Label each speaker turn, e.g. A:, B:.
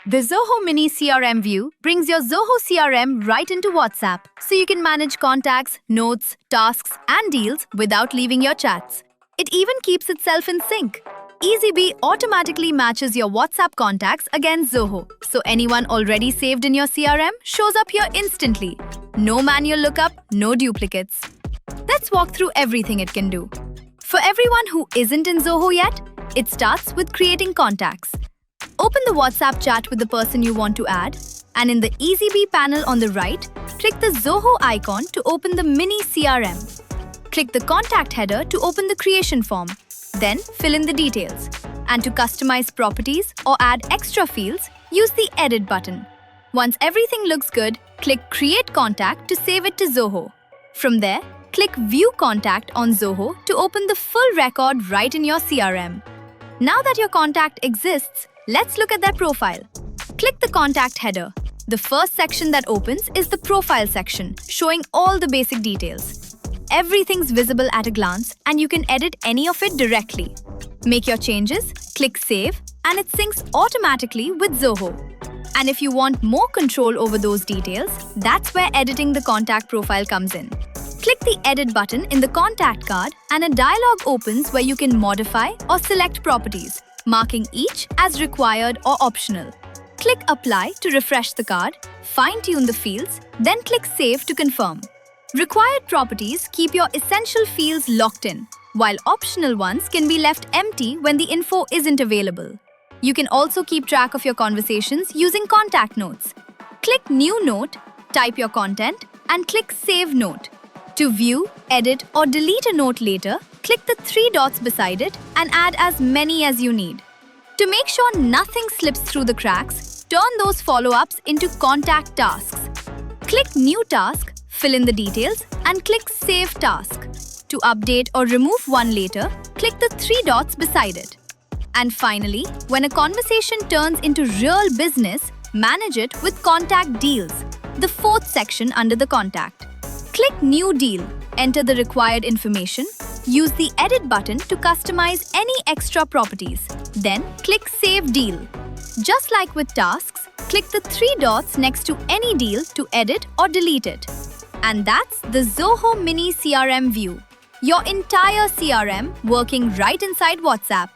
A: The Zoho Mini-CRM View brings your Zoho CRM right into WhatsApp, so you can manage contacts, notes, tasks, and deals without leaving your chats. It even keeps itself in sync. Eazybe automatically matches your WhatsApp contacts against Zoho, so anyone already saved in your CRM shows up here instantly. No manual lookup, no duplicates. Let's walk through everything it can do. For everyone who isn't in Zoho yet, it starts with creating contacts. Open the WhatsApp chat with the person you want to add, and in the Eazybe panel on the right, click the Zoho icon to open the Mini-CRM. Click the contact header to open the creation form. Then fill in the details. And to customize properties or add extra fields, use the Edit button. Once everything looks good, click Create Contact to save it to Zoho. From there, click View Contact on Zoho to open the full record right in your CRM. Now that your contact exists, let's look at their profile. Click the contact header. The first section that opens is the profile section, showing all the basic details. Everything's visible at a glance, and you can edit any of it directly. Make your changes, click Save, and it syncs automatically with Zoho. And if you want more control over those details, that's where editing the contact profile comes in. Click the Edit button in the contact card, and a dialog opens where you can modify or select properties, marking each as required or optional. Click Apply to refresh the card, fine-tune the fields, then click Save to confirm. Required properties keep your essential fields locked in, while optional ones can be left empty when the info isn't available. You can also keep track of your conversations using contact notes. Click New Note, type your content, and click Save Note. To view, edit, or delete a note later, click the three dots beside it and add as many as you need. To make sure nothing slips through the cracks, turn those follow-ups into contact tasks. Click New Task, fill in the details, and click Save Task. To update or remove one later, click the three dots beside it. And finally, when a conversation turns into real business, manage it with Contact Deals, the fourth section under the contact. Click New Deal, enter the required information, use the Edit button to customize any extra properties. Then click Save Deal. Just like with tasks, click the three dots next to any deal to edit or delete it. And that's the Zoho Mini-CRM View, your entire CRM working right inside WhatsApp.